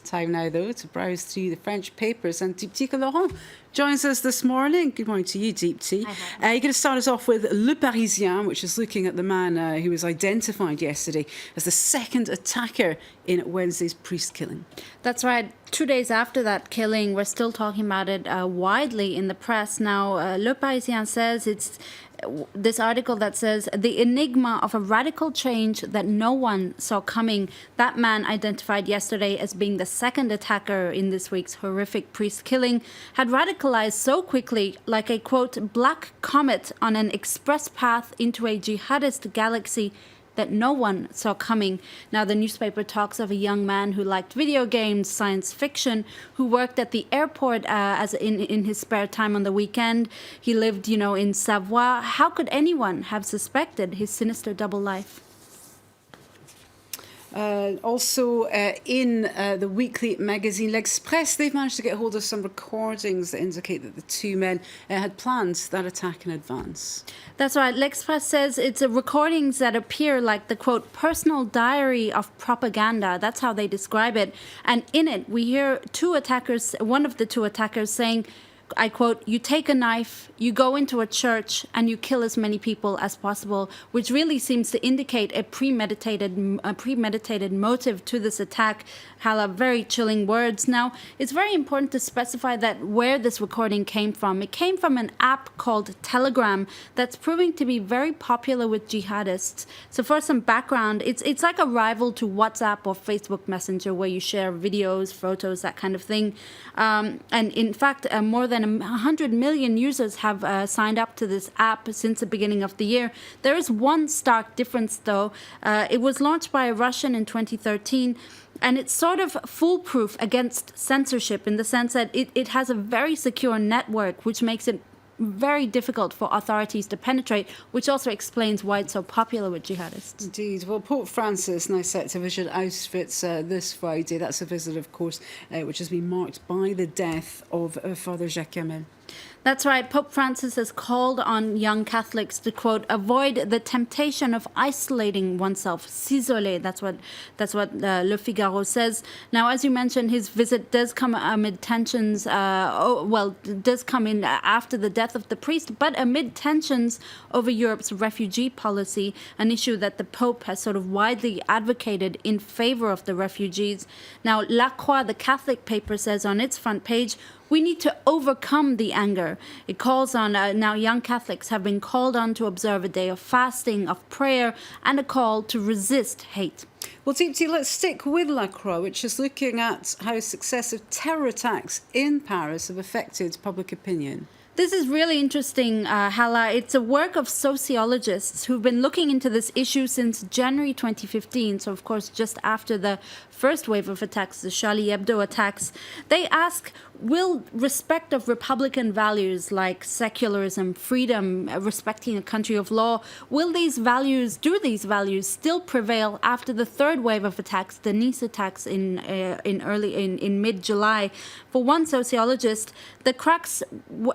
Time now, though, to browse through the French papers. And Deepti Laurent joins us this morning. Good morning to you, Deepti. You're going to start us off with Le Parisien, which is looking at the man who was identified yesterday as the second attacker in Wednesday's priest killing. That's right. 2 days after that killing, we're still talking about it widely in the press. Now, Le Parisien says it's this article that says the enigma of a radical change that no one saw coming. That man, identified yesterday as being the second attacker in this week's horrific priest killing, had radicalized so quickly, like a, quote, black comet on an express path into a jihadist galaxy that no one saw coming. Now, the newspaper talks of a young man who liked video games, science fiction, who worked at the airport as in his spare time on the weekend. He lived, in Savoie. How could anyone have suspected his sinister double life? Also, in the weekly magazine L'Express, they've managed to get hold of some recordings that indicate that the two men had planned that attack in advance. That's right. L'Express says it's recordings that appear like the, quote, personal diary of propaganda. That's how they describe it. And in it, we hear one of the two attackers saying, I quote, "You take a knife, you go into a church, and you kill as many people as possible," which really seems to indicate a premeditated motive to this attack. Hala, very chilling words. Now, it's very important to specify that where this recording came from. It came from an app called Telegram that's proving to be very popular with jihadists. So for some background, it's like a rival to WhatsApp or Facebook Messenger, where you share videos, photos, that kind of thing. And in fact, more than 100 million users have signed up to this app since the beginning of the year. There is one stark difference, though. It was launched by a Russian in 2013, and it's sort of foolproof against censorship in the sense that it has a very secure network, which makes it very difficult for authorities to penetrate, which also explains why it's so popular with jihadists. Indeed. Well, Pope Francis now set to visit Auschwitz this Friday. That's a visit, of course, which has been marked by the death of Father Jacques Hamel. That's right. Pope Francis has called on young Catholics to, quote, avoid the temptation of isolating oneself, s'isoler. That's what Le Figaro says. Now, as you mentioned, his visit does come amid tensions. Does come in after the death of the priest, but amid tensions over Europe's refugee policy, an issue that the Pope has sort of widely advocated in favor of the refugees. Now, La Croix, the Catholic paper, says on its front page, we need to overcome the anger. It calls on, now young Catholics have been called on to observe a day of fasting, of prayer, and a call to resist hate. Well, Deepti, let's stick with La Croix, which is looking at how successive terror attacks in Paris have affected public opinion. This is really interesting, Hala. It's a work of sociologists who've been looking into this issue since January 2015. So, of course, just after the first wave of attacks, the Charlie Hebdo attacks. They ask, will respect of Republican values like secularism, freedom, respecting a country of law, do these values still prevail after the third wave of attacks, the Nice attacks in mid-July? For one sociologist, the cracks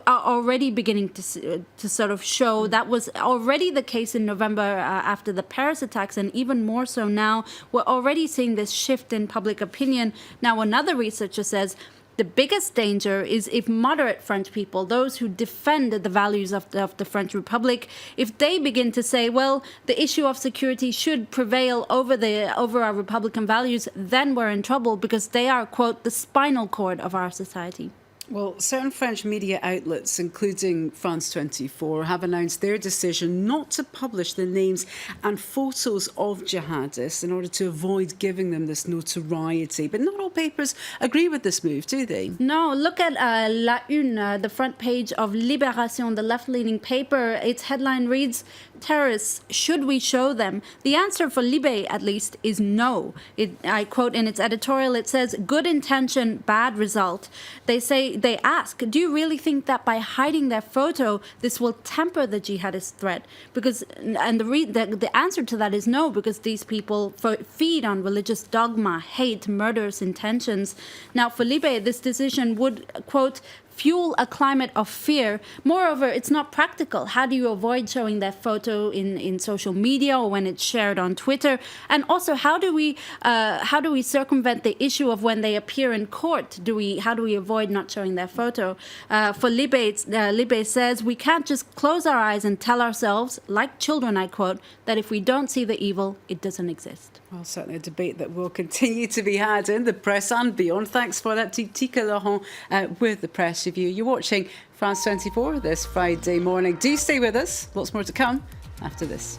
are already beginning to sort of show. That was already the case in November after the Paris attacks, and even more so now. We're already seeing this shift in public opinion. Now, another researcher says the biggest danger is if moderate French people, those who defend the values of the French Republic, if they begin to say, well, the issue of security should prevail over our Republican values, then we're in trouble because they are, quote, the spinal cord of our society. Well, certain French media outlets, including France 24, have announced their decision not to publish the names and photos of jihadists in order to avoid giving them this notoriety. But not all papers agree with this move, do they? No, look at La Une, the front page of Libération, the left-leaning paper. Its headline reads, terrorists, should we show them? The answer for Libé, at least, is no. I quote in its editorial, it says, good intention, bad result. They ask, do you really think that by hiding their photo, this will temper the jihadist threat? The answer to that is no, because these people feed on religious dogma, hate, murderous intentions. Now, for Libé, this decision would, quote, fuel a climate of fear. Moreover, it's not practical. How do you avoid showing that photo in social media or when it's shared on Twitter? And also, how do we circumvent the issue of when they appear in court? How do we avoid not showing their photo? For Libé says, we can't just close our eyes and tell ourselves, like children, I quote, that if we don't see the evil, it doesn't exist. Well, certainly a debate that will continue to be had in the press and beyond. Thanks for that, Tika Laurent, with the press review. You're watching France 24 this Friday morning. Do stay with us. Lots more to come after this.